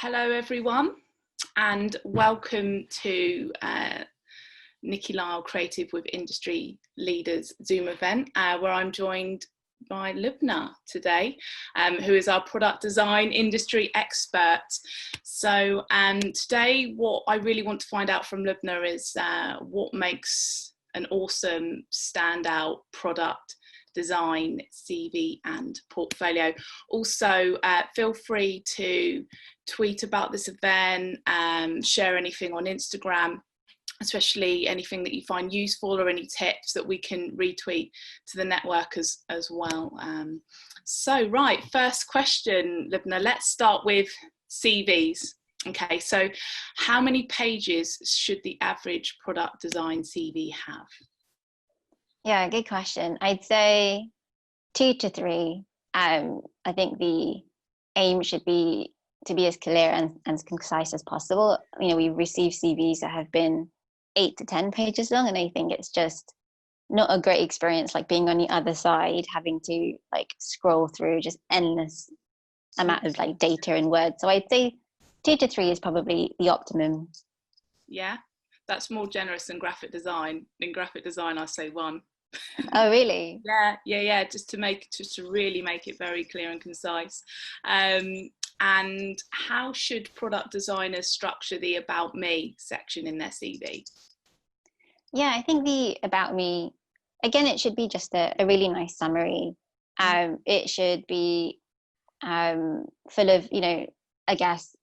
Hello everyone and welcome to Nikki Lyle Creative with Industry Leaders Zoom event where I'm joined by Lubna today, who is our product design industry expert. So today what I really want to find out from Lubna is what makes an awesome standout product design CV and portfolio. Also feel free to tweet about this event, share anything on Instagram, especially anything that you find useful or any tips that we can retweet to the network as well. So right, first question, Lubna, let's start with CVs. Okay, so how many pages should the average product design CV have? Yeah, good question. I'd say 2 to 3. I think the aim should be to be as clear and as concise as possible. You know, we've received CVs that have been 8 to 10 pages long, and I think it's just not a great experience, like being on the other side, having to like scroll through just endless amount of like data and words. So I'd say 2 to 3 is probably the optimum. Yeah, that's more generous than graphic design. In graphic design, I say 1. Oh, really? Yeah. Just to really make it very clear and concise. And how should product designers structure the About Me section in their CV? Yeah, I think the About Me, again, it should be just a really nice summary. It should be full of, you know, I guess,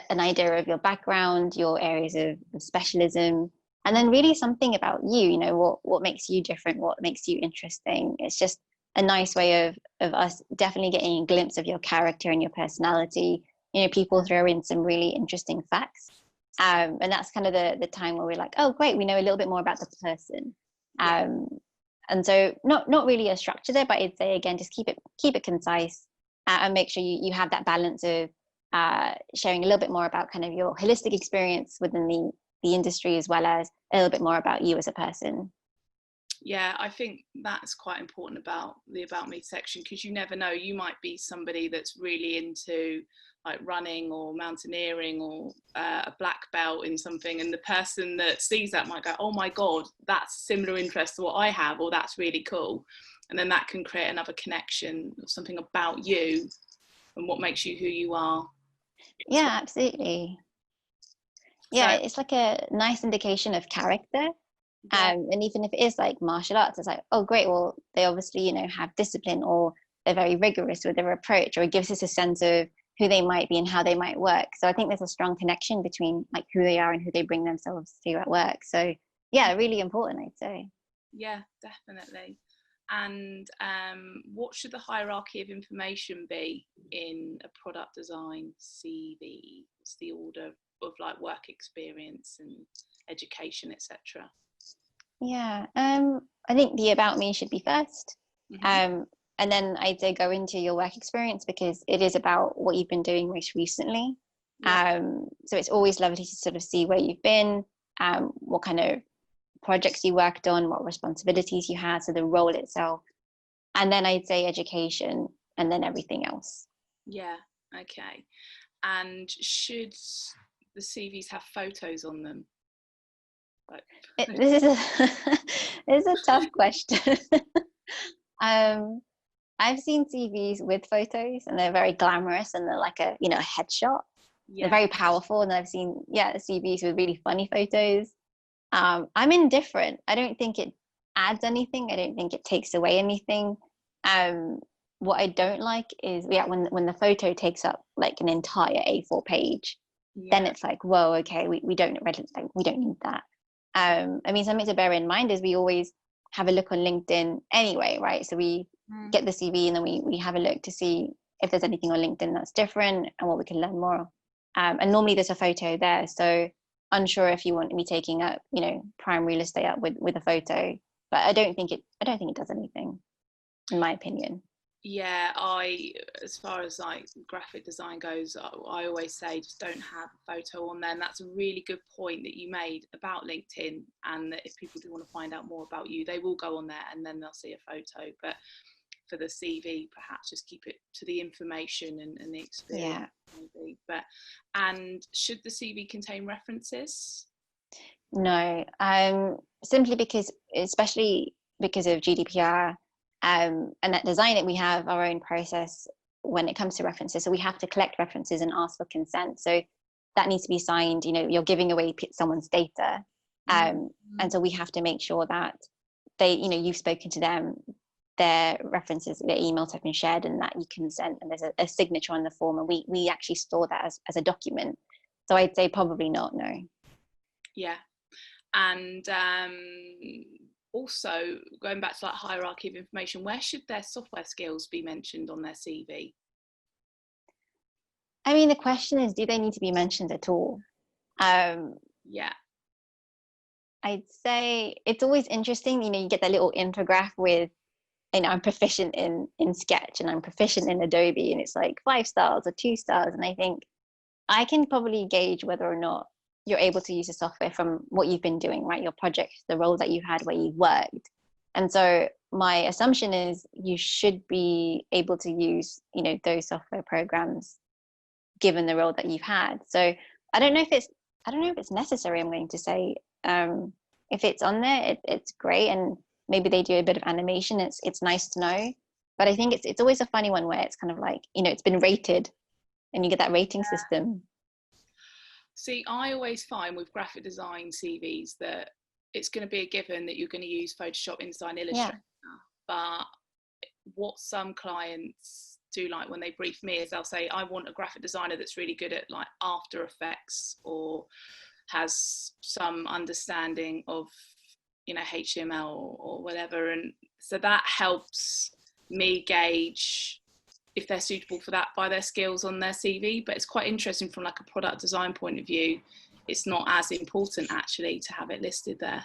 an idea of your background, your areas of specialism, and then really something about you know, what makes you different, what makes you interesting. It's just a nice way of us definitely getting a glimpse of your character and your personality. You know, people throw in some really interesting facts, and that's kind of the time where we're like, oh great, we know a little bit more about the person. And so not really a structure there, but I'd say again, just keep it concise, and make sure you have that balance of sharing a little bit more about kind of your holistic experience within the industry, as well as a little bit more about you as a person. Yeah, I think that's quite important about the About Me section, because you never know, you might be somebody that's really into like running or mountaineering or a black belt in something, and the person that sees that might go, oh my god, that's similar interest to what I have, or that's really cool, and then that can create another connection of something about you and what makes you who you are. Yeah, absolutely. Yeah, So, it's like a nice indication of character. And even if it is like martial arts, it's like, oh great, well they obviously, you know, have discipline, or they're very rigorous with their approach, or it gives us a sense of who they might be and how they might work. So I think there's a strong connection between like who they are and who they bring themselves to at work. So yeah, really important, I'd say. Yeah, definitely. And what should the hierarchy of information be in a product design CV? What's the order of like work experience and education, etc.? Yeah, I think the About Me should be first. And then I'd say go into your work experience, because it is about what you've been doing most recently. So it's always lovely to sort of see where you've been, what kind of projects you worked on, what responsibilities you had, so the role itself. And then I'd say education, and then everything else. Yeah, okay. And should the CVs have photos on them? This is a tough question. I've seen CVs with photos, and they're very glamorous, and they're like a, you know, a headshot. They're very powerful. And I've seen CVs with really funny photos. I'm indifferent. I don't think it adds anything. I don't think it takes away anything. What I don't like is when the photo takes up like an entire A4 page, then it's like, whoa, okay, we don't need that. I mean, something to bear in mind is we always have a look on LinkedIn anyway, right? So we get the CV, and then we have a look to see if there's anything on LinkedIn that's different and what we can learn more. And normally there's a photo there. So unsure if you want to be taking up, you know, prime real estate up with a photo, but I don't think it does anything, in my opinion. Yeah, as far as like graphic design goes, I always say just don't have a photo on there. And that's a really good point that you made about LinkedIn, and that if people do want to find out more about you, they will go on there and then they'll see a photo. But for the CV, perhaps just keep it to the information and the experience. Maybe. And should the CV contain references? No, simply because, especially because of GDPR, and at Design It, we have our own process when it comes to references. So we have to collect references and ask for consent. So that needs to be signed. You're giving away someone's data, and so we have to make sure that they, you've spoken to them, their references, their emails have been shared, and that you consent, and there's a signature on the form, and we actually store that as a document. So I'd say probably not, no. Yeah. And also going back to like hierarchy of information, where should their software skills be mentioned on their CV? I mean, the question is, do they need to be mentioned at all? Yeah. I'd say it's always interesting, you get that little infograph with, I'm proficient in Sketch and I'm proficient in Adobe, and it's like 5 stars or 2 stars. And I think I can probably gauge whether or not you're able to use the software from what you've been doing, right? Your projects, the roles that you've had where you've worked. And so my assumption is you should be able to use, those software programs given the role that you've had. So I don't know if it's necessary, I'm going to say. If it's on there, it's great, and maybe they do a bit of animation. It's nice to know, but I think it's always a funny one where it's kind of like, it's been rated, and you get that rating system. See, I always find with graphic design CVs that it's going to be a given that you're going to use Photoshop, InDesign, Illustrator. But what some clients do like when they brief me is they'll say, I want a graphic designer that's really good at like After Effects or has some understanding of HTML or whatever, and so that helps me gauge if they're suitable for that by their skills on their CV. But it's quite interesting from like a product design point of view, it's not as important actually to have it listed there.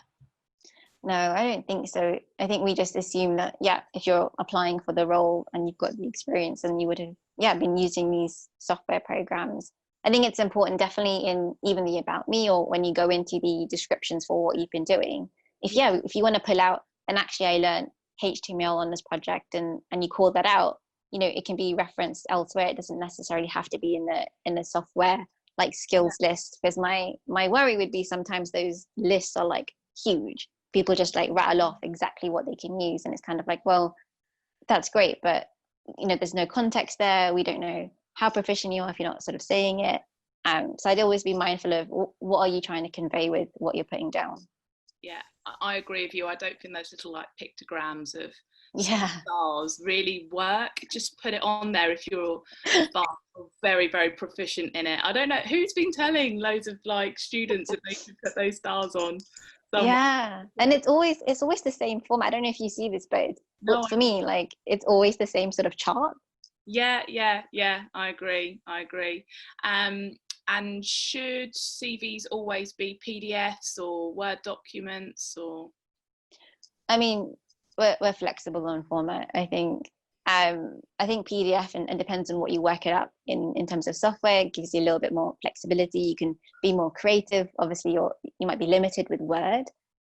No, I don't think so. I think we just assume that, if you're applying for the role and you've got the experience, and you would have been using these software programs. I think it's important, definitely in even the About Me, or when you go into the descriptions for what you've been doing. If you want to pull out, and actually I learned HTML on this project, and you call that out, it can be referenced elsewhere. It doesn't necessarily have to be in the software like skills list, because my worry would be sometimes those lists are like huge. People just like rattle off exactly what they can use, and it's kind of like, well, that's great, but there's no context there. We don't know how proficient you are if you're not sort of saying it. So I'd always be mindful of what are you trying to convey with what you're putting down. Yeah, I agree with you. I don't think those little like pictograms of stars really work. Just put it on there if you're very, very proficient in it. I don't know who's been telling loads of like students that they should put those stars on. And it's always the same format. I don't know if you see this, but for me, like, it's always the same sort of chart. Yeah, I agree. And should CVs always be PDFs or Word documents, or? I mean, we're flexible on format. I think PDF, and depends on what you work it up in terms of software, it gives you a little bit more flexibility. You can be more creative. Obviously, you might be limited with Word,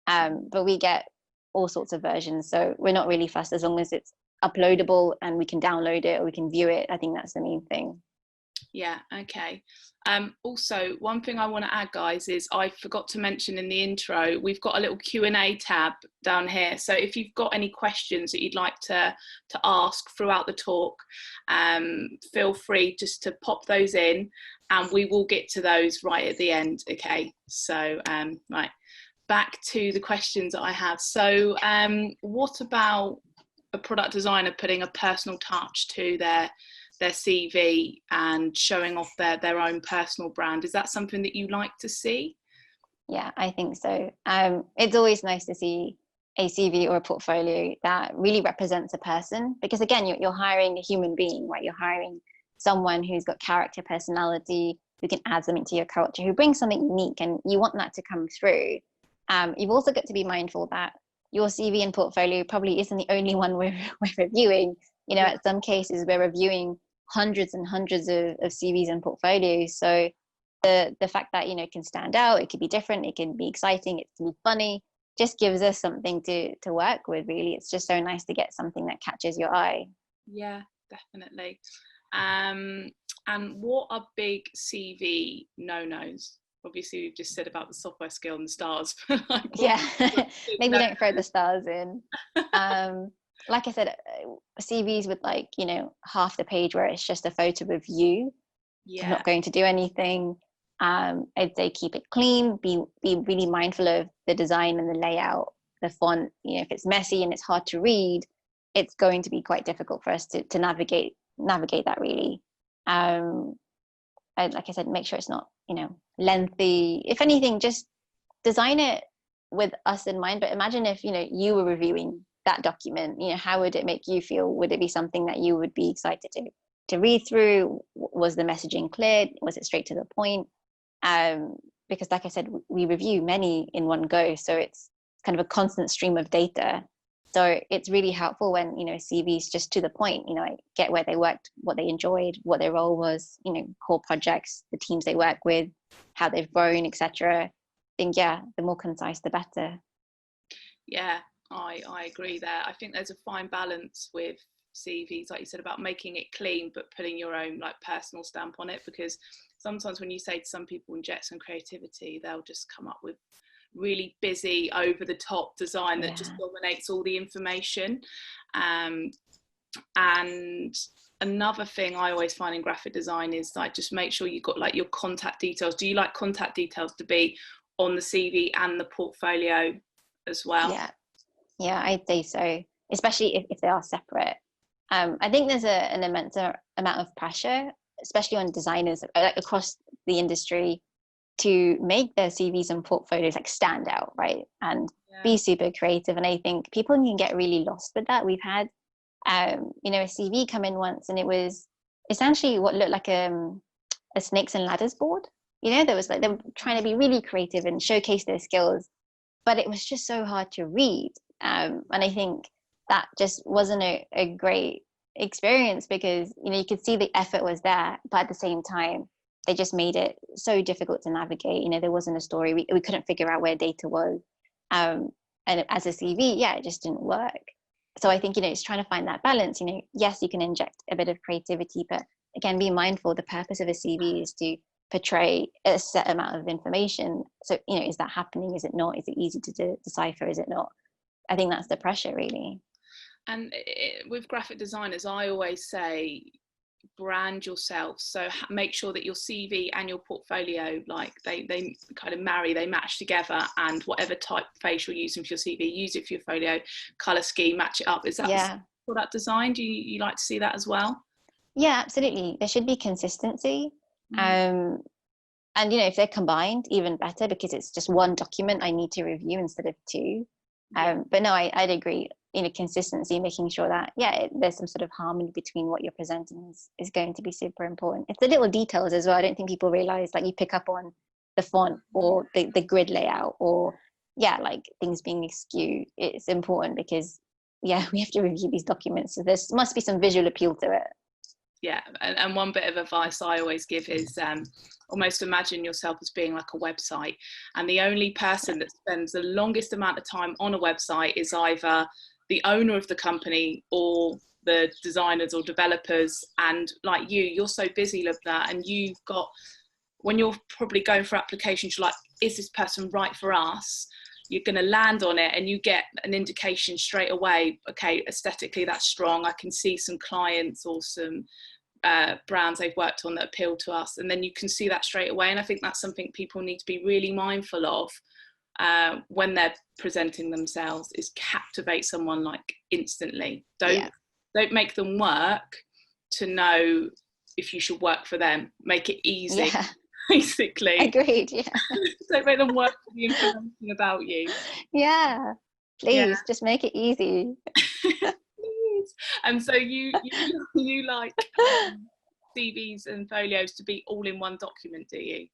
but we get all sorts of versions, so we're not really fussed as long as it's uploadable and we can download it or we can view it. I think that's the main thing. Yeah, okay. Also, one thing I want to add, guys, is I forgot to mention in the intro, we've got a little Q&A tab down here. So if you've got any questions that you'd like to ask throughout the talk, feel free just to pop those in, and we will get to those right at the end. Okay, so right, back to the questions that I have. So what about a product designer putting a personal touch to their CV and showing off their own personal brand? Is that something that you like to see? Yeah, I think so. It's always nice to see a CV or a portfolio that really represents a person, because again, you're hiring a human being, right? You're hiring someone who's got character, personality, who can add something to your culture, who brings something unique, and you want that to come through. You've also got to be mindful that your CV and portfolio probably isn't the only one we're reviewing. At some cases we're reviewing hundreds and hundreds of CVs and portfolios. So the fact that, it can stand out, it could be different, it can be exciting, it can be funny. just gives us something to work with, really. It's just so nice to get something that catches your eye. Yeah, definitely. And what are big CV no-nos? Obviously, we've just said about the software skill and the stars. Like, Yeah, maybe don't throw the stars in. Like I said, CVs with like, you know, half the page where it's just a photo of you, Yeah. not going to do anything. I'd say keep it clean, be really mindful of the design and the layout, the font. You know, if it's messy and it's hard to read, it's going to be quite difficult for us to navigate that, really. Like I said, make sure it's not, you know, lengthy. If anything, just design it with us in mind. But imagine if, you know, you were reviewing that document, you know, how would it make you feel? Would it be something that you would be excited to read through? Was the messaging clear? Was it straight to the point? Because like I said, we review many in one go, so it's kind of a constant stream of data. So it's really helpful when, you know, CVs just to the point, you know, I get where they worked, what they enjoyed, what their role was, you know, core projects, the teams they work with, how they've grown, etc. I think, yeah, the more concise, the better. Yeah, I agree there. I think there's a fine balance with CVs, like you said, about making it clean, but putting your own like personal stamp on it, because sometimes when you say to some people inject some creativity, they'll just come up with really busy, over the top design that just dominates all the information. And another thing I always find in graphic design is like, just make sure you've got like your contact details. Do you like contact details to be on the CV and the portfolio as well? Yeah, I'd say so, especially if they are separate. I think there's an immense amount of pressure, especially on designers like across the industry, to make their CVs and portfolios like stand out, right? And be super creative. And I think people can get really lost with that. We've had, you know, a CV come in once, and it was essentially what looked like a snakes and ladders board. You know, there was like, they were trying to be really creative and showcase their skills, but it was just so hard to read. And I think that just wasn't a great experience, because, you know, you could see the effort was there, but at the same time, they just made it so difficult to navigate. You know, there wasn't a story. We couldn't figure out where data was. And as a CV, it just didn't work. So I think, you know, it's trying to find that balance. You know, yes, you can inject a bit of creativity, but again, be mindful. The purpose of a CV is to portray a set amount of information. So, you know, is that happening? Is it not? Is it easy to decipher? Is it not? I think that's the pressure, really. And with graphic designers, I always say, brand yourself. So make sure that your CV and your portfolio, like they kind of marry, they match together, and whatever typeface you're using for your CV, use it for your folio, color scheme, match it up. Is that product design? Do you like to see that as well? Yeah, absolutely. There should be consistency. And, you know, if they're combined, even better, because it's just one document I need to review instead of two. But no, I'd agree. You know, consistency, making sure that there's some sort of harmony between what you're presenting is going to be super important. It's the little details as well. I don't think people realize, like, you pick up on the font or the grid layout, or like things being askew. It's important because we have to review these documents, so there must be some visual appeal to it. And one bit of advice I always give is almost imagine yourself as being like a website, and the only person that spends the longest amount of time on a website is either the owner of the company or the designers or developers. And like you're so busy, Lubna, and you've got, when you're probably going for applications, you're like, is this person right for us? You're going to land on it and you get an indication straight away, okay, aesthetically that's strong, I can see some clients or some brands they've worked on that appeal to us, and then you can see that straight away. And I think that's something people need to be really mindful of when they're presenting themselves, is captivate someone like instantly. Don't make them work to know if you should work for them. Make it easy, basically. Agreed. Don't make them work for the information about you. Please just make it easy. And so you like CVs and folios to be all in one document, do you?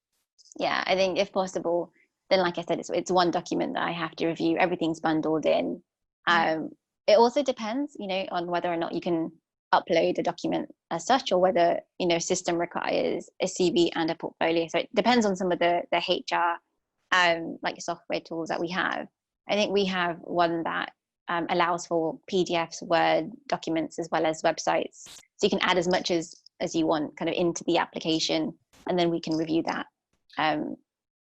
I think if possible, then like I said, it's one document that I have to review. Everything's bundled in. It also depends, you know, on whether or not you can upload a document as such, or whether, you know, system requires a CV and a portfolio. So it depends on some of the HR like software tools that we have. I think we have one that allows for PDFs, Word documents, as well as websites. So you can add as much as you want kind of into the application, and then we can review that.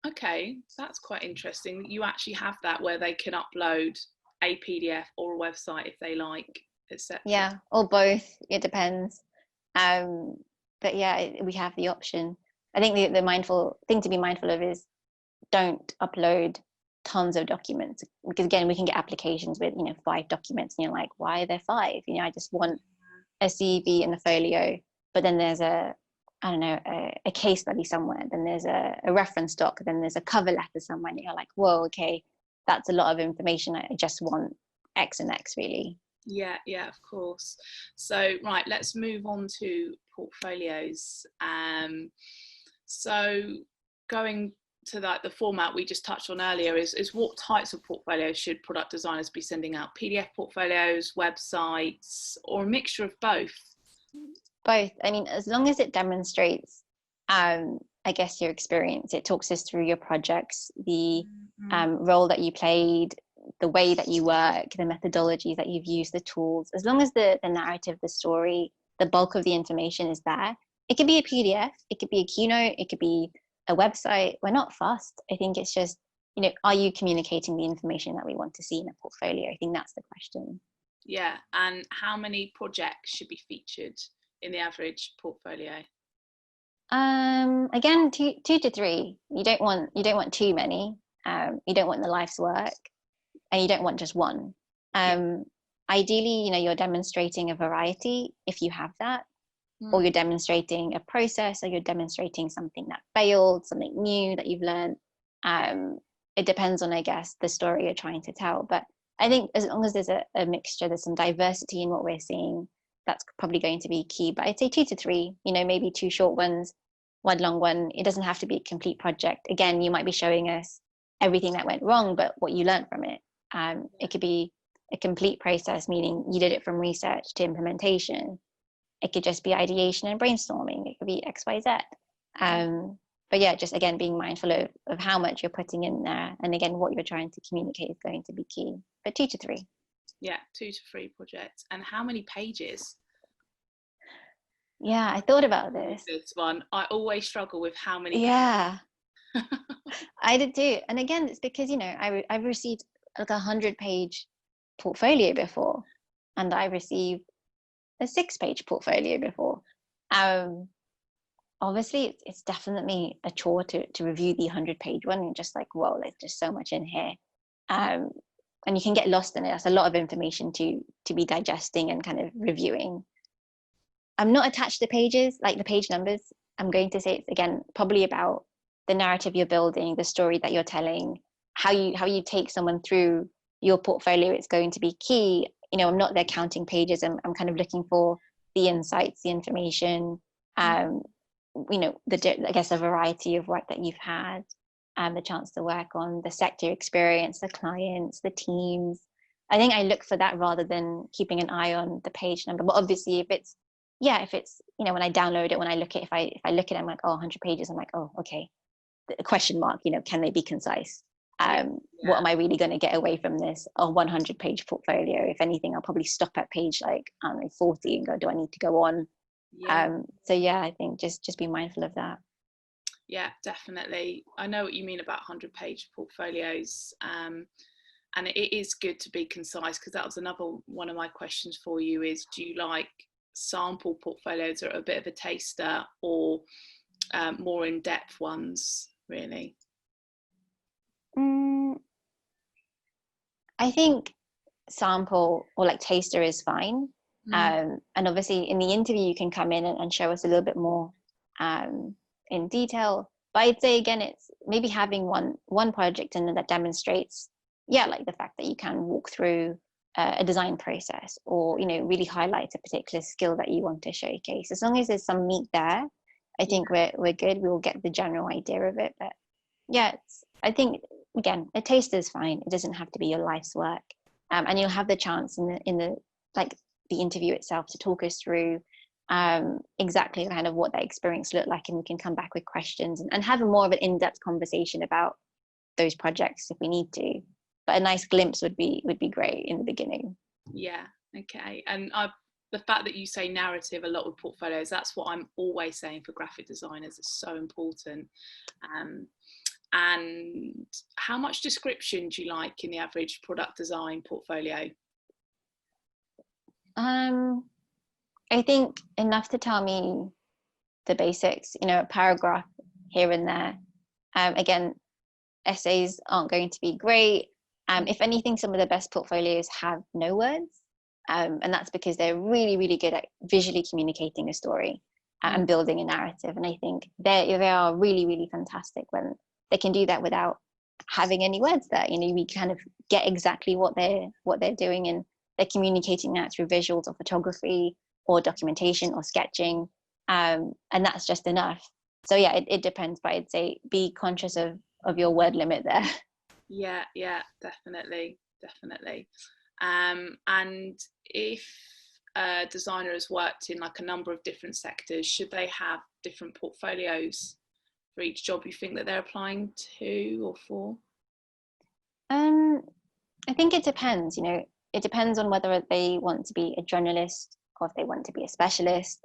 Okay, that's quite interesting. You actually have that where they can upload a PDF or a website if they like, etc. Yeah, or both. It depends. But yeah, we have the option. I think the mindful thing to be mindful of is don't upload tons of documents, because again, we can get applications with 5 documents, and you're like, why are there 5? I just want a CV and a folio, but then there's a case study somewhere, then there's a reference doc, then there's a cover letter somewhere, and you're like, whoa, okay, that's a lot of information. I just want X and X, really. Yeah, of course. So right, let's move on to portfolios. So going to the format we just touched on earlier is what types of portfolios should product designers be sending out? PDF portfolios, websites, or a mixture of both? Both. I mean, as long as it demonstrates I guess your experience, it talks us through your projects, the role that you played, the way that you work, the methodologies that you've used, the tools. As long as the narrative, the story, the bulk of the information is there. It could be a PDF, it could be a keynote, it could be a website. We're not fussed. I think it's just, are you communicating the information that we want to see in a portfolio? I think that's the question. Yeah, and how many projects should be featured in the average portfolio? Again, two to three. You don't want too many. You don't want the life's work, and you don't want just one. Ideally, you're demonstrating a variety if you have that, or you're demonstrating a process, or you're demonstrating something that failed, something new that you've learned. It depends on, I guess, the story you're trying to tell. But I think as long as there's a mixture, there's some diversity in what we're seeing, that's probably going to be key. But I'd say 2 to 3, maybe 2 short ones, 1 long one. It doesn't have to be a complete project. Again, you might be showing us everything that went wrong, but what you learned from it. It could be a complete process, meaning you did it from research to implementation. It could just be ideation and brainstorming. It could be X, Y, Z. But yeah, just again, being mindful of how much you're putting in there. And again, what you're trying to communicate is going to be key. But 2 to 3. Yeah, 2 to 3 projects. And how many pages? Yeah, I thought about this. This one, I always struggle with how many. Yeah, I did too. And again, it's because, I've received like 100-page portfolio before, and I received a 6-page portfolio before. Obviously, it's definitely a chore to review the 100-page one, and just like, whoa, there's just so much in here. And you can get lost in it. That's a lot of information to be digesting and kind of reviewing. I'm not attached to pages, like the page numbers. I'm going to say it's, again, probably about the narrative you're building, the story that you're telling, how you take someone through your portfolio. It's going to be key. I'm not there counting pages. I'm kind of looking for the insights, the information, I guess the variety of work that you've had, the chance to work on, the sector experience, the clients, the teams. I think I look for that rather than keeping an eye on the page number. But obviously, if it's when I download it, when I look at if I look at it, I'm like, 100 pages. I'm like, oh, okay. The question mark, can they be concise? What am I really going to get away from this? A 100-page portfolio. If anything, I'll probably stop at page 40 and go, do I need to go on? So yeah, I think just be mindful of that. Yeah, definitely. I know what you mean about 100-page portfolios. And it is good to be concise, because that was another one of my questions for you is, do you like sample portfolios that are a bit of a taster, or more in-depth ones, really? I think sample or like taster is fine. And obviously in the interview you can come in and show us a little bit more in detail. But I'd say again, it's maybe having one project in that demonstrates, like the fact that you can walk through a design process, or really highlight a particular skill that you want to showcase. As long as there's some meat there, I think we're good. We'll get the general idea of it. But yeah, I think again, a taster is fine. It doesn't have to be your life's work. And you'll have the chance in the the interview itself to talk us through exactly kind of what that experience looked like, and we can come back with questions and have a more of an in-depth conversation about those projects if we need to. but a nice glimpse would be great in the beginning. Yeah, okay. And the fact that you say narrative a lot with portfolios, that's what I'm always saying for graphic designers. It's so important. And how much description do you like in the average product design portfolio? I think enough to tell me the basics, a paragraph here and there. Again, essays aren't going to be great. If anything, some of the best portfolios have no words. And that's because they're really, really good at visually communicating a story and building a narrative. And I think they are really, really fantastic when they can do that without having any words there. We kind of get exactly what they're doing, and they're communicating that through visuals or photography or documentation or sketching. And that's just enough. So yeah, it depends, but I'd say be conscious of your word limit there. Yeah, definitely. And if a designer has worked in like a number of different sectors, should they have different portfolios for each job you think that they're applying to or for? I think it depends. It depends on whether they want to be a journalist or if they want to be a specialist.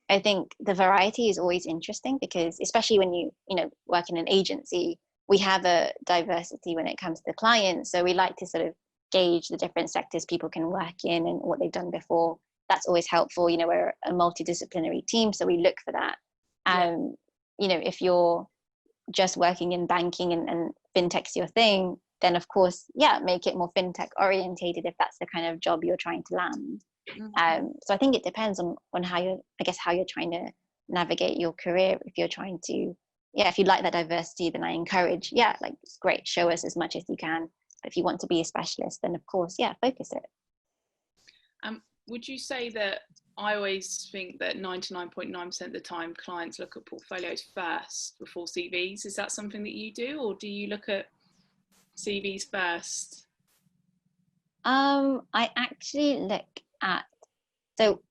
I think the variety is always interesting because, especially when you work in an agency, we have a diversity when it comes to the clients. So we like to sort of gauge the different sectors people can work in and what they've done before. That's always helpful. We're a multidisciplinary team, so we look for that. If you're just working in banking and fintech's your thing, then of course, make it more fintech orientated if that's the kind of job you're trying to land. So I think it depends on how you're trying to navigate your career. If you're trying to, if you like that diversity, then I encourage, great, show us as much as you can. But if you want to be a specialist, then of course, focus it. Would you say that I always think that 99.9% of the time clients look at portfolios first before CVs? Is that something that you do, or do you look at CVs first? I actually look at, so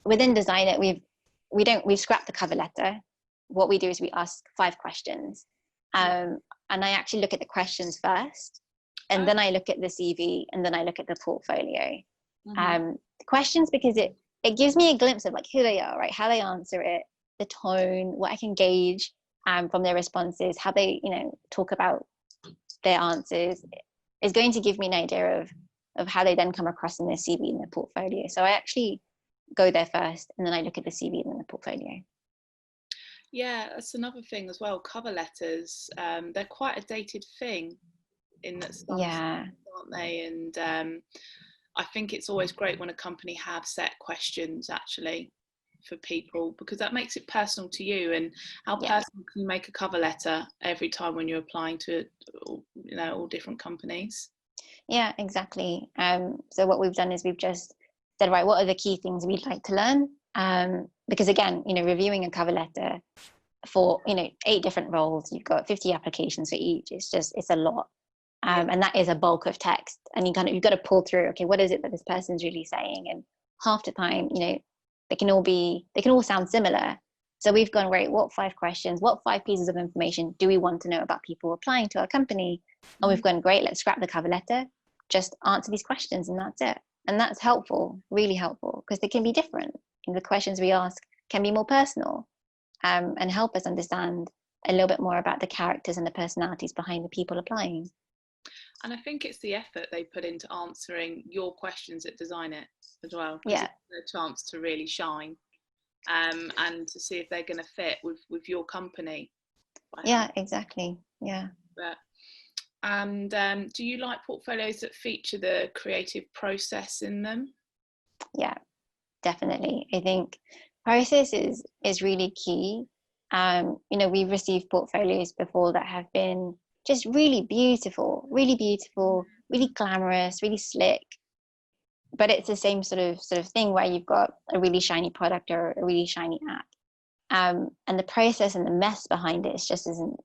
within Design It, we've scrapped the cover letter. What we do is we ask 5 questions, and I actually look at the questions first, and then I look at the CV, and then I look at the portfolio. The questions, because it gives me a glimpse of like who they are, right? How they answer it, the tone, what I can gauge from their responses, how they talk about their answers is going to give me an idea of how they then come across in their CV and their portfolio. So I actually go there first, and then I look at the CV and then the portfolio. Yeah, that's another thing as well. Cover letters, they're quite a dated thing in that sense, aren't they? And I think it's always great when a company have set questions actually for people, because that makes it personal to you. And how personal can you make a cover letter every time when you're applying to all different companies? Yeah, exactly. So what we've done is we've just said, right, what are the key things we'd like to learn? Because again, reviewing a cover letter for 8 different roles, you've got 50 applications for each. It's a lot. And that is a bulk of text, and you've got to pull through, okay, what is it that this person's really saying? And half the time, they can all sound similar. So we've gone, right, what 5 questions, what 5 pieces of information do we want to know about people applying to our company? And we've gone, great, let's scrap the cover letter, just answer these questions, and that's it. And that's helpful, really helpful, because they can be different. The questions we ask can be more personal, and help us understand a little bit more about the characters and the personalities behind the people applying. And I think it's the effort they put into answering your questions at Design It as well. Yeah. It's a chance to really shine, and to see if they're going to fit with your company. Yeah, exactly. Yeah. And do you like portfolios that feature the creative process in them? Yeah, definitely. I think process is really key. We've received portfolios before that have been just really beautiful, really glamorous, really slick. But it's the same sort of thing where you've got a really shiny product or a really shiny app. And the process and the mess behind it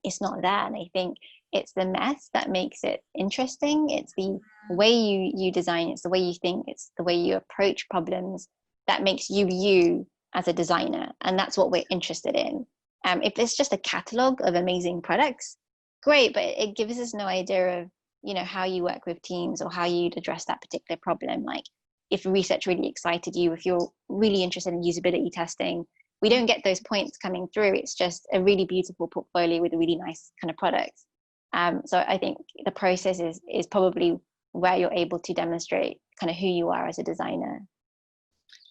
it's not there. And I think it's the mess that makes it interesting. It's the way you design, it's the way you think, it's the way you approach problems that makes you as a designer. And that's what we're interested in. If it's just a catalog of amazing products, great, but it gives us no idea of how you work with teams or how you'd address that particular problem. Like if research really excited you, if you're really interested in usability testing, we don't get those points coming through. It's just a really beautiful portfolio with a really nice kind of product. So I think the process is probably where you're able to demonstrate kind of who you are as a designer.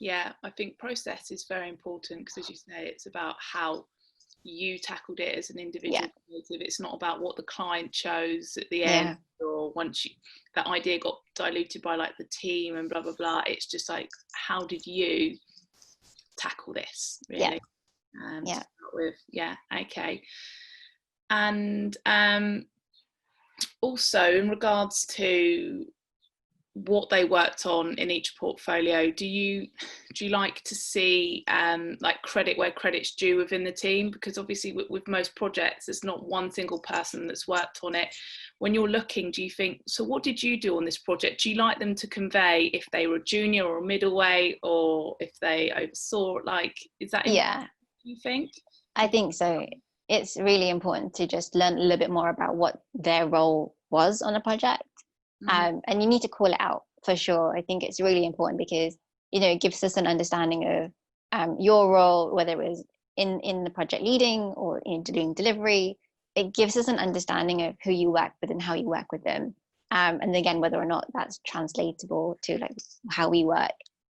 Yeah, I think process is very important because, as you say, it's about how you tackled it as an individual creative. It's not about what the client chose at the end, or once that idea got diluted by like the team and blah blah blah. It's just like, how did you tackle this, really? To start with. Okay. And also in regards to what they worked on in each portfolio, do you like to see like credit where credit's due within the team? Because obviously with most projects there's not one single person that's worked on it. When you're looking, do you think, so what did you do on this project? Do you like them to convey if they were junior or middleweight, or if they oversaw, like, is that important, do you think? I think so. It's really important to just learn a little bit more about what their role was on a project. And you need to call it out for sure. I think it's really important because, it gives us an understanding of your role, whether it was in the project leading or in doing delivery. It gives us an understanding of who you work with and how you work with them. And again, whether or not that's translatable to like how we work.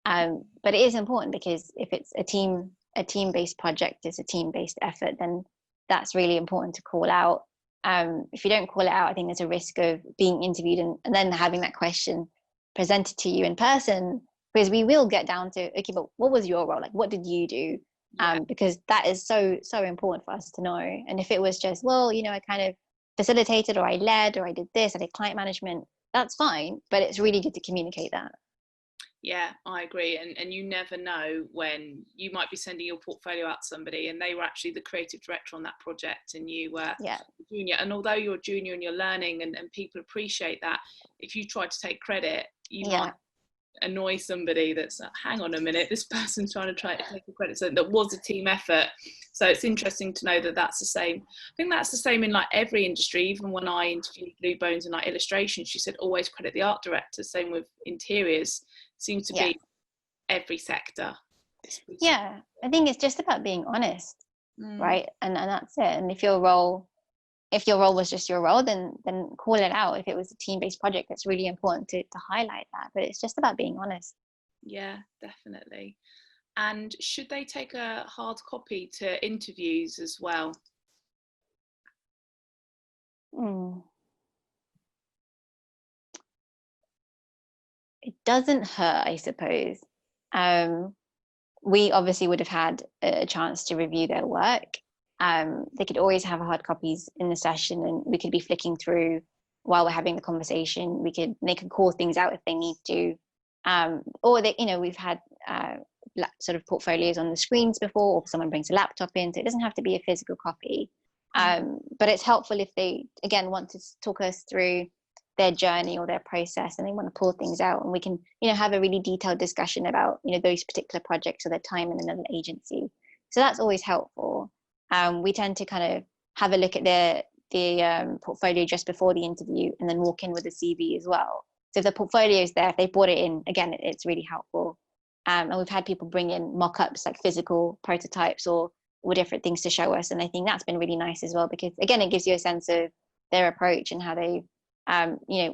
But it is important because if it's a team-based project, it's a team-based effort, then that's really important to call out. If you don't call it out, I think there's a risk of being interviewed and then having that question presented to you in person, because we will get down to, okay, but what was your role? Like, what did you do? Because that is so important for us to know. And if it was just, well, I kind of facilitated, or I led, or I did this, I did client management, that's fine. But it's really good to communicate that. Yeah, I agree. And you never know when you might be sending your portfolio out to somebody and they were actually the creative director on that project and you were junior. And although you're junior and you're learning and people appreciate that, if you try to take credit, you might annoy somebody that's like, hang on a minute, this person's trying to take the credit. So that was a team effort. So it's interesting to know that that's the same. I think that's the same in like every industry. Even when I interviewed Lou Bones in like illustration, she said always credit the art director. Same with interiors. Seems to be every sector. I think it's just about being honest, right? And that's it. And if your role was just your role, then call it out. If it was a team-based project, it's really important to highlight that. But it's just about being honest. Yeah, definitely. And should they take a hard copy to interviews as well? It doesn't hurt, I suppose. We obviously would have had a chance to review their work. They could always have hard copies in the session, and we could be flicking through while we're having the conversation. They could call things out if they need to, or we've had sort of portfolios on the screens before, or someone brings a laptop in, so it doesn't have to be a physical copy. But it's helpful if they again want to talk us through their journey or their process and they want to pull things out, and we can have a really detailed discussion about those particular projects or their time in another agency. So that's always helpful. We tend to kind of have a look at the portfolio just before the interview and then walk in with a CV as well. So if the portfolio is there, if they brought it in, again, it's really helpful. And we've had people bring in mock-ups, like physical prototypes or different things to show us, and I think that's been really nice as well, because again, it gives you a sense of their approach and how they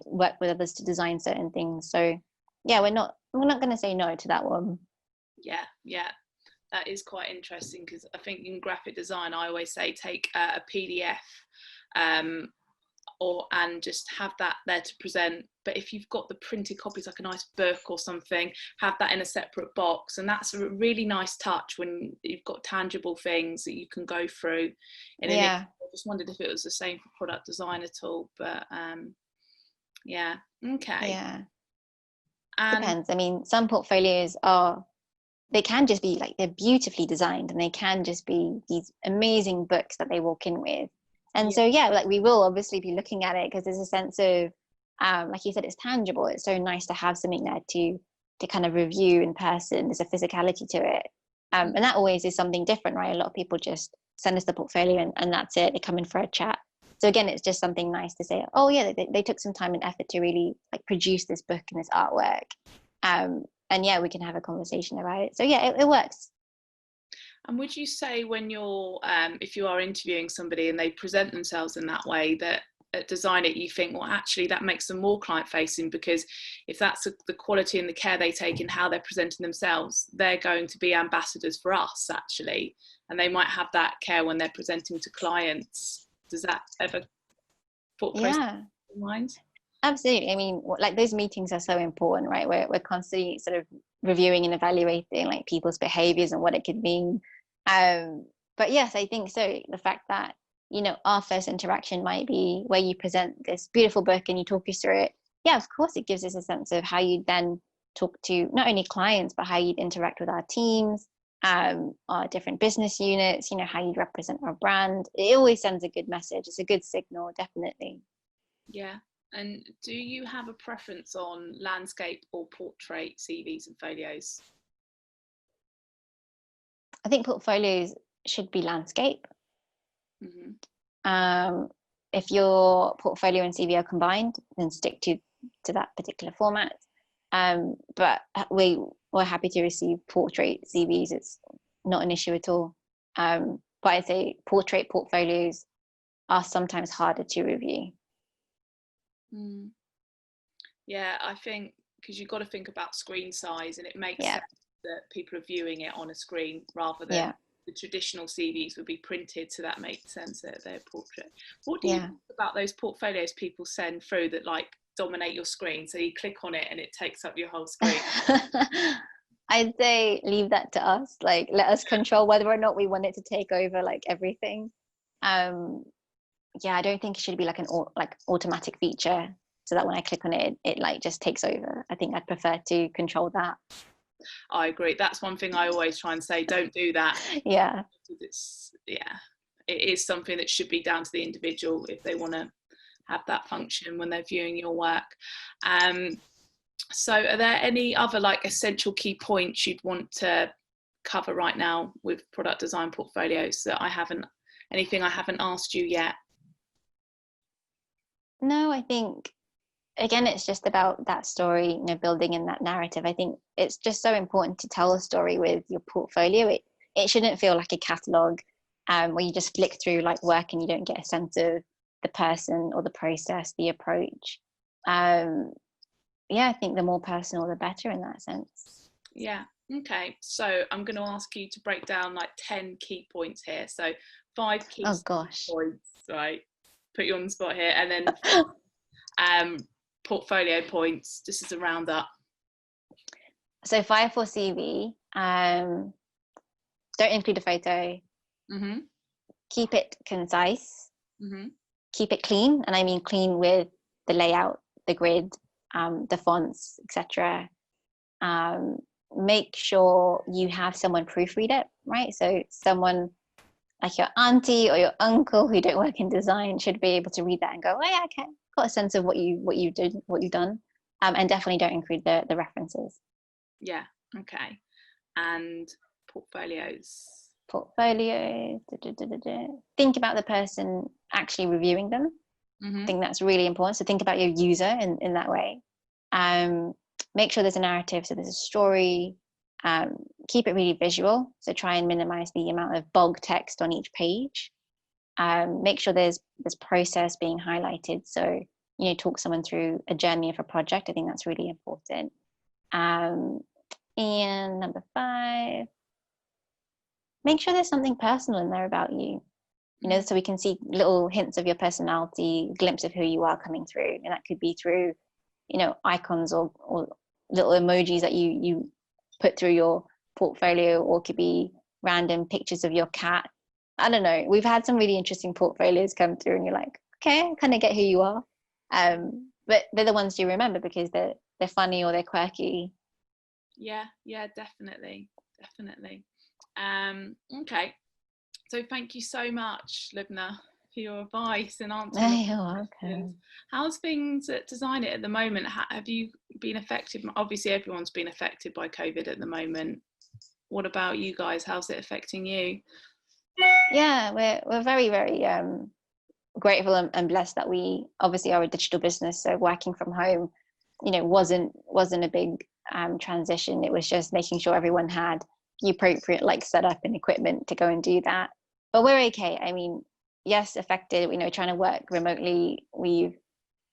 work with others to design certain things. So we're not going to say no to that one. Yeah, that is quite interesting, because I think in graphic design I always say take a PDF and just have that there to present. But if you've got the printed copies, like a nice book or something, have that in a separate box, and that's a really nice touch when you've got tangible things that you can go through. I just wondered if it was the same for product design at all, but okay. Depends. I mean, some portfolios they can just be like, they're beautifully designed, and they can just be these amazing books that they walk in with. And so like we will obviously be looking at it, because there's a sense of like you said, it's tangible. It's so nice to have something there to kind of review in person. There's a physicality to it, and that always is something different, right? A lot of people just send us the portfolio and that's it. They come in for a chat. So again, it's just something nice to say, oh yeah, they took some time and effort to really like produce this book and this artwork. And yeah, we can have a conversation about it. So yeah, it works. And would you say when you're, if you are interviewing somebody and they present themselves in that way, that at Design It, you think, well, actually that makes them more client facing, because if that's the quality and the care they take in how they're presenting themselves, they're going to be ambassadors for us actually, and they might have that care when they're presenting to clients. Does that ever thought process in mind? Absolutely. I mean, like those meetings are so important, right? We're constantly sort of reviewing and evaluating like people's behaviors and what it could mean. But yes, I think so. The fact that, you know, our first interaction might be where you present this beautiful book and you talk us through it. Yeah, of course, it gives us a sense of how you then talk to not only clients, but how you'd interact with our teams, our different business units, you know, how you'd represent our brand. It always sends a good message. It's a good signal, definitely. Yeah. And do you have a preference on landscape or portrait CVs and folios? I think portfolios should be landscape. Mm-hmm. If your portfolio and CV are combined, then stick to that particular format. But we're happy to receive portrait CVs. It's not an issue at all. But I'd say portrait portfolios are sometimes harder to review. Mm. Yeah, I think because you've got to think about screen size, and it makes sense that people are viewing it on a screen rather than the traditional CVs would be printed, so that makes sense that they're portrait. What do you think about those portfolios people send through that like dominate your screen? So you click on it and it takes up your whole screen. I'd say leave that to us. Like, let us control whether or not we want it to take over like everything. Yeah, I don't think it should be like an automatic feature so that when I click on it, it like just takes over. I think I'd prefer to control that. I agree. That's one thing I always try and say, don't do that. Yeah. It is something that should be down to the individual if they want to have that function when they're viewing your work. So are there any other like essential key points you'd want to cover right now with product design portfolios that anything I haven't asked you yet? No, I think again, it's just about that story, you know, building in that narrative. I think it's just so important to tell a story with your portfolio. It shouldn't feel like a catalog where you just flick through like work and you don't get a sense of the person or the process, the approach. Yeah, I think the more personal, the better in that sense. Yeah. Okay. So I'm going to ask you to break down like 10 key points here. So 5 key points, right? Put you on the spot here, and then portfolio points, just as a roundup. So 5 for CV. Don't include a photo. Mm-hmm. Keep it concise. Mm-hmm. Keep it clean, and I mean clean with the layout, the grid, the fonts, etc. Make sure you have someone proofread it, right? So someone like your auntie or your uncle who don't work in design should be able to read that and go, oh yeah, okay, got a sense of what you've done, and definitely don't include the references. Yeah. Okay. And portfolios. Think about the person actually reviewing them. Mm-hmm. I think that's really important. So think about your user in that way. Make sure there's a narrative, so there's a story. Keep it really visual, so try and minimize the amount of bulk text on each page. Make sure there's process being highlighted, so you know, talk someone through a journey of a project. I think that's really important. And number 5, make sure there's something personal in there about you, you know, so we can see little hints of your personality, glimpse of who you are coming through. And that could be through, you know, icons or little emojis that you put through your portfolio, or it could be random pictures of your cat. I don't know. We've had some really interesting portfolios come through and you're like, okay, I kind of get who you are. But they're the ones you remember because they're funny or they're quirky. Yeah, definitely. Okay. So thank you so much, Lubna, for your advice and answering. You're welcome. How's things at Design It at the moment? Have you been affected? Obviously, everyone's been affected by COVID at the moment. What about you guys? How's it affecting you? Yeah, we're very, very grateful and blessed that we obviously are a digital business, so working from home, wasn't a big transition. It was just making sure everyone had the appropriate like setup and equipment to go and do that. But we're okay. I mean, yes, affected, trying to work remotely. We've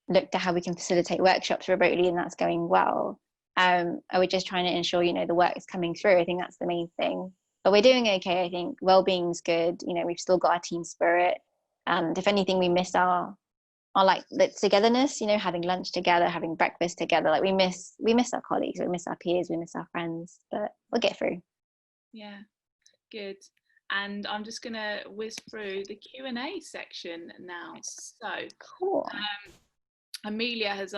looked at how we can facilitate workshops remotely, and that's going well. We're just trying to ensure, the work is coming through. I think that's the main thing. But we're doing okay. I think well-being's good. We've still got our team spirit. And if anything, we miss our like the togetherness, having lunch together, having breakfast together. Like we miss our colleagues, we miss our peers, we miss our friends, but we'll get through. Yeah, good. And I'm just gonna whiz through the Q&A section now. So Cool. Amelia has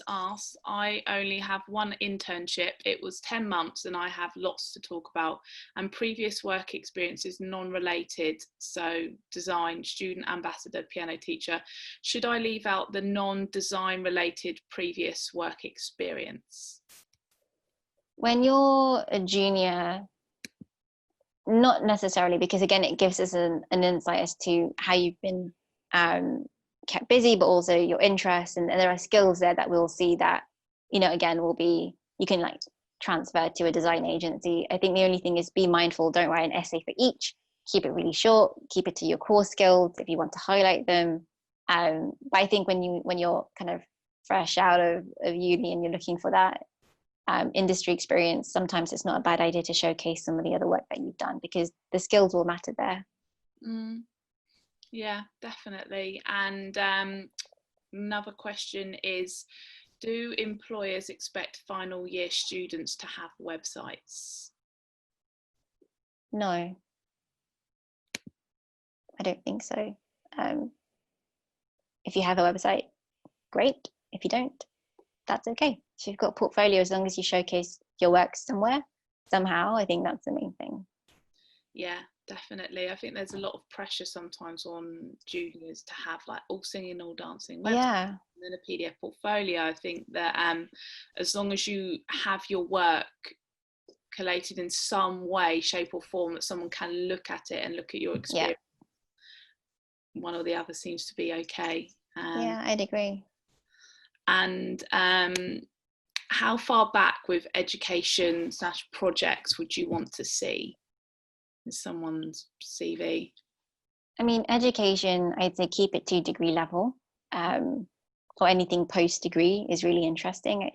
asked, I only have one internship. It was 10 months and I have lots to talk about, and previous work experiences non-related, so design, student ambassador, piano teacher. Should I leave out the non-design related previous work experience? When you're a junior, not necessarily, because again, it gives us an insight as to how you've been kept busy, but also your interests, and there are skills there that we'll see that again will be, you can like transfer to a design agency. I think the only thing is be mindful, don't write an essay for each, keep it really short, keep it to your core skills if you want to highlight them. But I think when you're kind of fresh out of uni and you're looking for that industry experience, sometimes it's not a bad idea to showcase some of the other work that you've done, because the skills will matter there. Yeah, definitely. And another question is, do employers expect final year students to have websites? No, I don't think so. If you have a website, great. If you don't, that's okay. If you've got a portfolio, as long as you showcase your work somewhere, somehow, I think that's the main thing. Yeah, definitely. I think there's a lot of pressure sometimes on juniors to have like all singing, all dancing websites, and then a PDF portfolio. I think that as long as you have your work collated in some way, shape or form, that someone can look at it and look at your experience, one or the other seems to be okay. Yeah, I'd agree. And how far back with education / projects would you want to see in someone's CV? I mean, education, I'd say keep it to degree level. Or anything post degree is really interesting.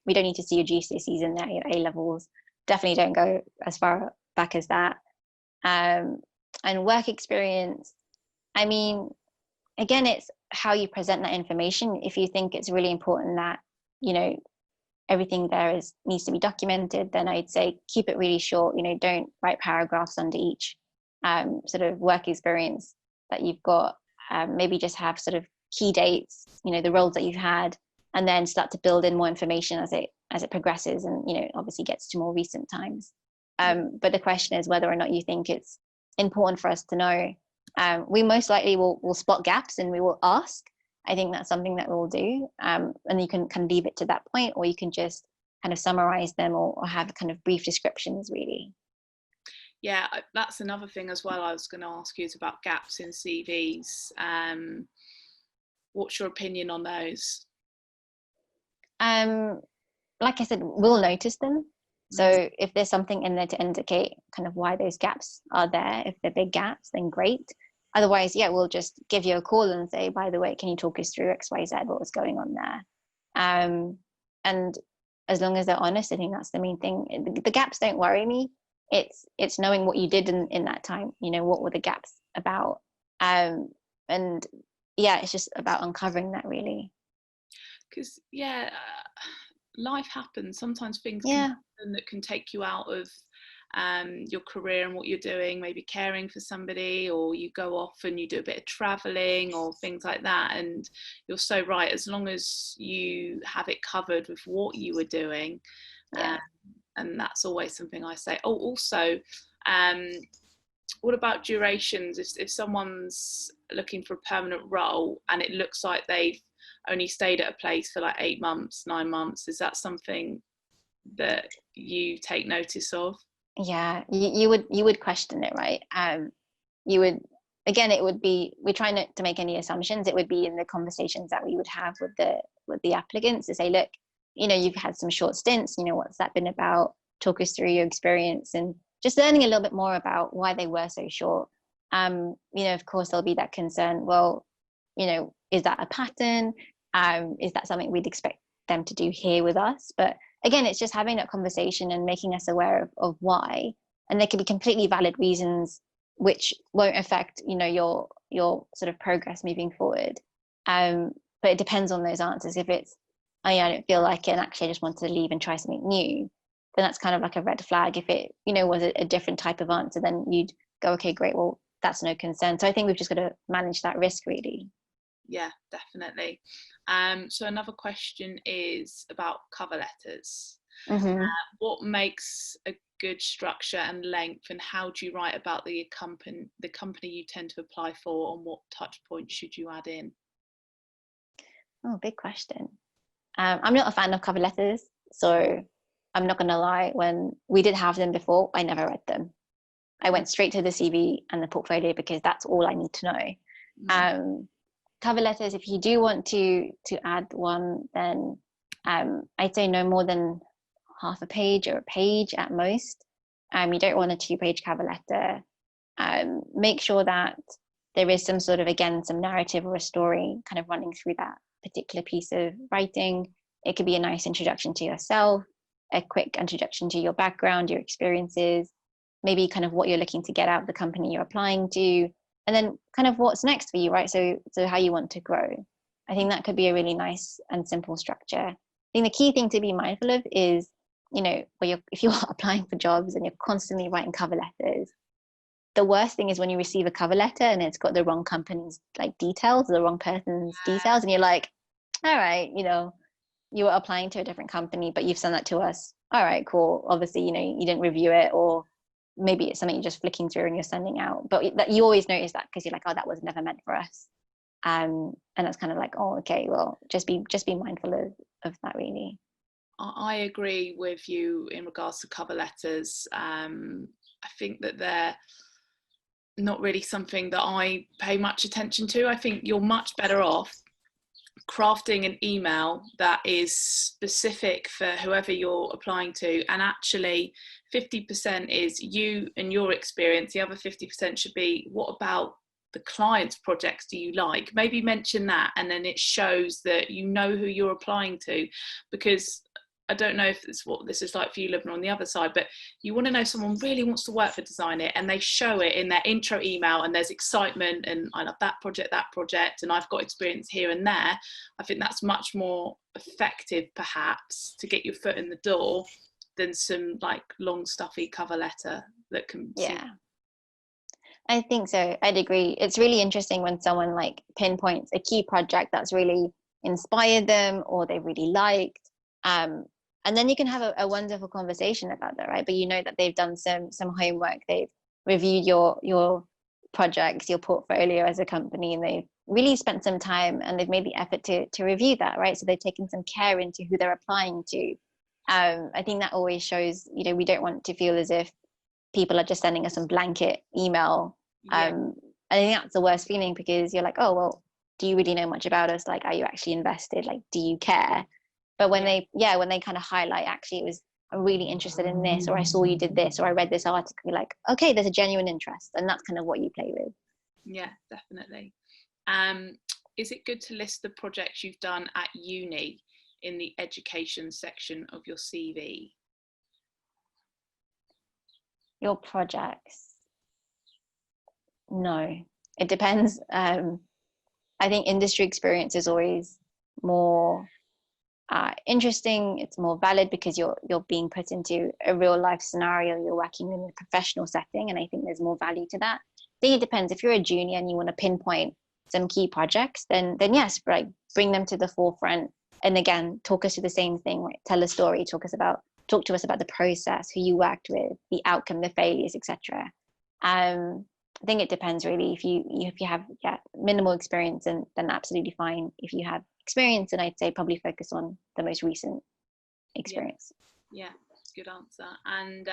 We don't need to see your GCSEs in there, your A levels. Definitely don't go as far back as that. And work experience, I mean, again, it's how you present that information. If you think it's really important that everything there needs to be documented, then I'd say keep it really short. Don't write paragraphs under each sort of work experience that you've got. Maybe just have sort of key dates, the roles that you've had, and then start to build in more information as it progresses and obviously gets to more recent times. But the question is whether or not you think it's important for us to know. We most likely will spot gaps and we will ask. I think that's something that we'll do. And you can kind of leave it to that point, or you can just kind of summarize them or have kind of brief descriptions, really. Yeah, that's another thing as well I was going to ask you, is about gaps in CVs. What's your opinion on those? Like I said, we'll notice them. So if there's something in there to indicate kind of why those gaps are there, if they're big gaps, then great. Otherwise, we'll just give you a call and say, by the way, can you talk us through XYZ, what was going on there? And as long as they're honest, I think that's the main thing. The gaps don't worry me. It's knowing what you did in that time. What were the gaps about? And it's just about uncovering that, really. Because life happens. Sometimes things can happen that can take you out of your career and what you're doing, maybe caring for somebody, or you go off and you do a bit of traveling or things like that. And you're so right, as long as you have it covered with what you were doing. And that's always something I say. Oh, also, what about durations? If someone's looking for a permanent role and it looks like they've only stayed at a place for like 8 months, 9 months, is that something that you take notice of? Yeah, you would question it, right? You would again, it would be, we're trying not to make any assumptions. It would be in the conversations that we would have with the applicants to say, look, you've had some short stints, what's that been about? Talk us through your experience, and just learning a little bit more about why they were so short. Of course there'll be that concern, well, is that a pattern? Is that something we'd expect them to do here with us? But again, it's just having that conversation and making us aware of why. And there can be completely valid reasons which won't affect, your sort of progress moving forward. But it depends on those answers. If it's, oh, yeah, I don't feel like it, and actually I just wanted to leave and try something new, then that's kind of like a red flag. If it, was a different type of answer, then you'd go, okay, great, well, that's no concern. So I think we've just got to manage that risk, really. Yeah, definitely. So another question is about cover letters. Mm-hmm. What makes a good structure and length, and how do you write about the company you tend to apply for, and what touch points should you add in? Oh, big question. I'm not a fan of cover letters, so I'm not going to lie. When we did have them before, I never read them. I went straight to the CV and the portfolio because that's all I need to know. Cover letters, if you do want to add one, then I'd say no more than half a page or a page at most. You don't want a 2-page cover letter. Make sure that there is some sort of, again, some narrative or a story kind of running through that particular piece of writing. It could be a nice introduction to yourself, a quick introduction to your background, your experiences, maybe kind of what you're looking to get out of the company you're applying to, and then kind of what's next for you, right? So how you want to grow. I think that could be a really nice and simple structure. I think the key thing to be mindful of is, if you're applying for jobs and you're constantly writing cover letters, the worst thing is when you receive a cover letter and it's got the wrong company's like details, the wrong person's details, and you're like, all right, you were applying to a different company, but you've sent that to us. All right, cool. Obviously, you didn't review it, or maybe it's something you're just flicking through and you're sending out. But that you always notice that because you're like, oh, that was never meant for us. And that's kind of like, oh, okay, well, just be mindful of that, really. I agree with you in regards to cover letters. I think that they're not really something that I pay much attention to. I think you're much better off crafting an email that is specific for whoever you're applying to, and actually 50% is you and your experience. The other 50% should be, what about the client's projects do you like? Maybe mention that, and then it shows that you know who you're applying to. Because I don't know if it's what this is like for you, Lubna, on the other side, but you want to know someone really wants to work for Design It, and they show it in their intro email, and there's excitement, and I love that project, and I've got experience here and there. I think that's much more effective, perhaps, to get your foot in the door than some like long, stuffy cover letter that can. Yeah, I think so. I'd agree. It's really interesting when someone like pinpoints a key project that's really inspired them or they really liked. And then you can have a wonderful conversation about that, right? But that they've done some homework, they've reviewed your projects, your portfolio as a company, and they've really spent some time and they've made the effort to review that, right? So they've taken some care into who they're applying to. I think that always shows, we don't want to feel as if people are just sending us some blanket email. I think that's the worst feeling, because you're like, oh, well, do you really know much about us? Like, are you actually invested? Like, do you care? But when they kind of highlight, actually, I'm really interested in this, or I saw you did this, or I read this article, you're like, okay, there's a genuine interest, and that's kind of what you play with. Yeah, definitely. Is it good to list the projects you've done at uni in the education section of your CV? Your projects? No, it depends. I think industry experience is always more interesting. It's more valid because you're being put into a real life scenario. You're working in a professional setting, and I think there's more value to that. I think it depends. If you're a junior and you want to pinpoint some key projects, then yes, right, bring them to the forefront. And again, talk us through the same thing. Right? Tell a story. Talk to us about the process, who you worked with, the outcome, the failures, etc. I think it depends really. If you have minimal experience, then absolutely fine. If you have experience, and I'd say probably focus on the most recent experience. Yeah, good answer. And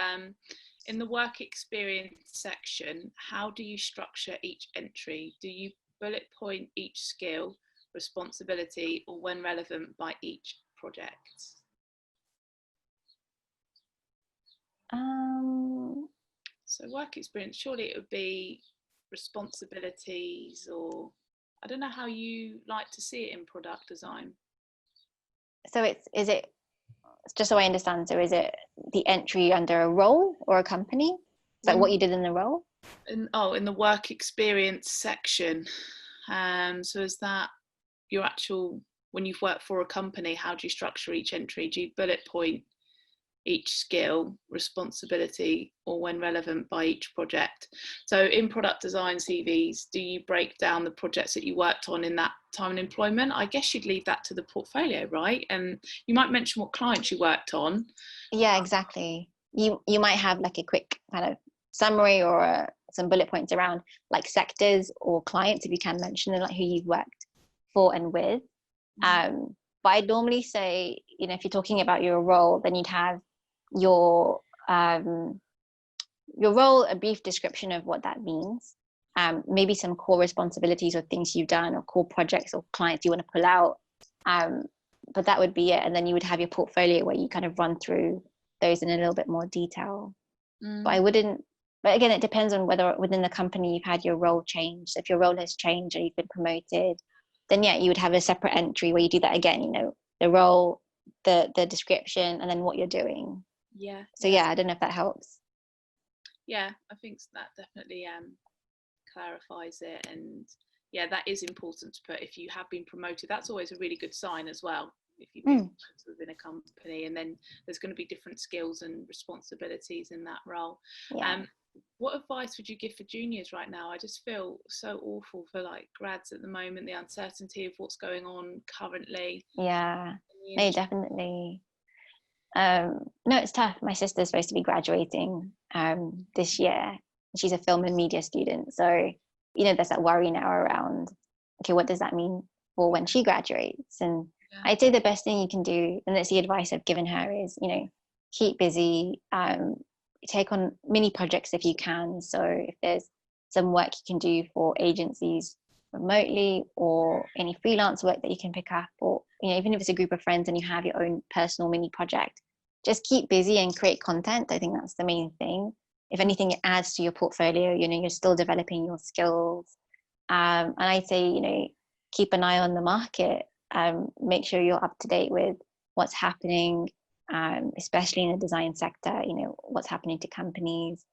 In the work experience section, how do you structure each entry? Do you bullet point each skill, responsibility, or when relevant by each project? So work experience, surely it would be responsibilities, or I don't know how you like to see it in product design. So is it, just so I understand, so is it the entry under a role or a company? Is that what you did in the role? In the work experience section. So is that your actual, when you've worked for a company, how do you structure each entry? Do you bullet point each skill, responsibility, or when relevant by each project? So in product design CVs, do you break down the projects that you worked on in that time and employment? I guess you'd leave that to the portfolio, right? And you might mention what clients you worked on. Yeah, exactly. You might have like a quick kind of summary or some bullet points around like sectors or clients, if you can mention, and like who you've worked for and with. But I'd normally say, if you're talking about your role, then you'd have your role, a brief description of what that means, maybe some core responsibilities or things you've done or core projects or clients you want to pull out, but that would be it. And then you would have your portfolio where you kind of run through those in a little bit more detail. But again, it depends on whether within the company you've had your role changed. If your role has changed or you've been promoted, then yeah, you would have a separate entry where you do that again, the role, the description, and then what you're doing. Yeah. So yeah, I don't know if that helps. Yeah, I think that definitely clarifies it. And yeah, that is important to put. If you have been promoted, that's always a really good sign as well. If you've been promoted within a company, and then there's going to be different skills and responsibilities in that role. Yeah. What advice would you give for juniors right now? I just feel so awful for like grads at the moment, the uncertainty of what's going on currently. Yeah, no, definitely. No, it's tough. My sister's supposed to be graduating this year. She's a film and media student, so there's that worry now around, okay, what does that mean for when she graduates? And I'd say the best thing you can do, and that's the advice I've given her, is keep busy, take on mini projects if you can. So if there's some work you can do for agencies remotely, or any freelance work that you can pick up, or even if it's a group of friends and you have your own personal mini project, just keep busy and create content. I think that's the main thing. If anything, it adds to your portfolio. You're still developing your skills, and I'd say keep an eye on the market. Make sure you're up to date with what's happening, especially in the design sector. What's happening to companies.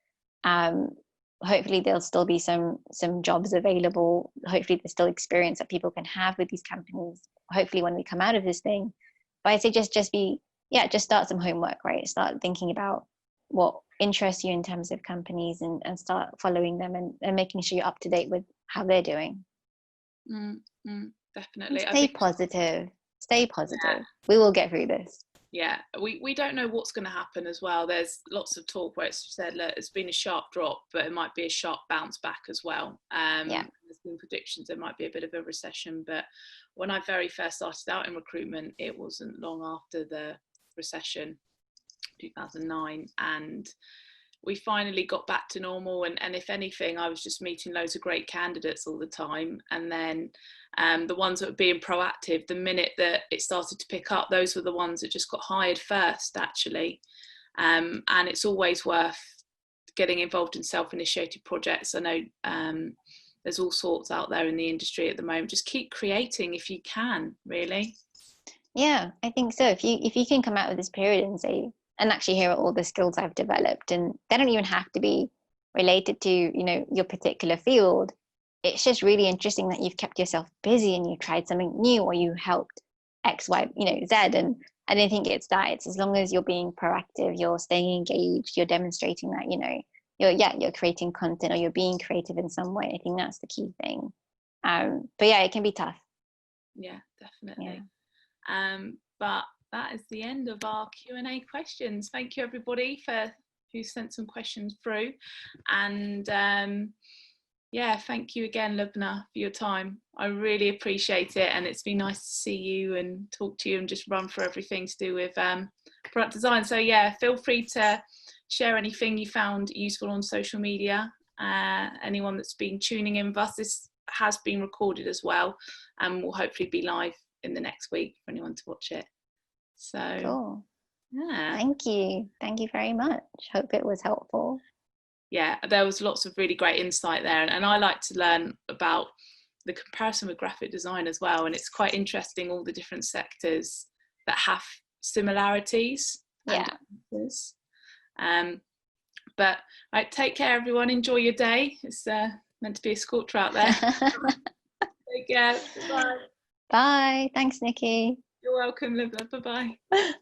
Hopefully there'll still be some jobs available. Hopefully there's still experience that people can have with these companies, hopefully when we come out of this thing. But I'd say just start some homework, right? Start thinking about what interests you in terms of companies, and start following them, and making sure you're up to date with how they're doing. Definitely. Stay positive. Yeah. We will get through this. Yeah, we don't know what's going to happen as well. There's lots of talk where it's said, look, it's been a sharp drop, but it might be a sharp bounce back as well. There's been predictions there might be a bit of a recession, but when I very first started out in recruitment, it wasn't long after the recession, 2009, and we finally got back to normal. And if anything, I was just meeting loads of great candidates all the time. And then the ones that were being proactive, the minute that it started to pick up, those were the ones that just got hired first, actually. And it's always worth getting involved in self-initiated projects. I know there's all sorts out there in the industry at the moment. Just keep creating if you can, really. Yeah, I think so. If you can come out of this period and say, and actually here are all the skills I've developed, and they don't even have to be related to your particular field. It's just really interesting that you've kept yourself busy and you tried something new, or you helped X, Y, Z. And I don't think it's that. It's as long as you're being proactive, you're staying engaged, you're demonstrating that you're creating content, or you're being creative in some way. I think that's the key thing. But yeah, it can be tough. Yeah, definitely. Yeah. But that is the end of our Q&A questions. Thank you everybody who sent some questions through, and thank you again, Lubna, for your time. I really appreciate it, and it's been nice to see you and talk to you and just run through everything to do with product design. So feel free to share anything you found useful on social media. Anyone that's been tuning in with us, this has been recorded as well, and will hopefully be live in the next week for anyone to watch it. So cool. Yeah. Thank you very much. Hope it was helpful. Yeah, there was lots of really great insight there, and I like to learn about the comparison with graphic design as well, and it's quite interesting all the different sectors that have similarities and differences. But right, take care everyone, enjoy your day. It's meant to be a scorcher out there. Take care. Bye. Bye. Thanks, Nikki. You're welcome, Lubna. Bye bye.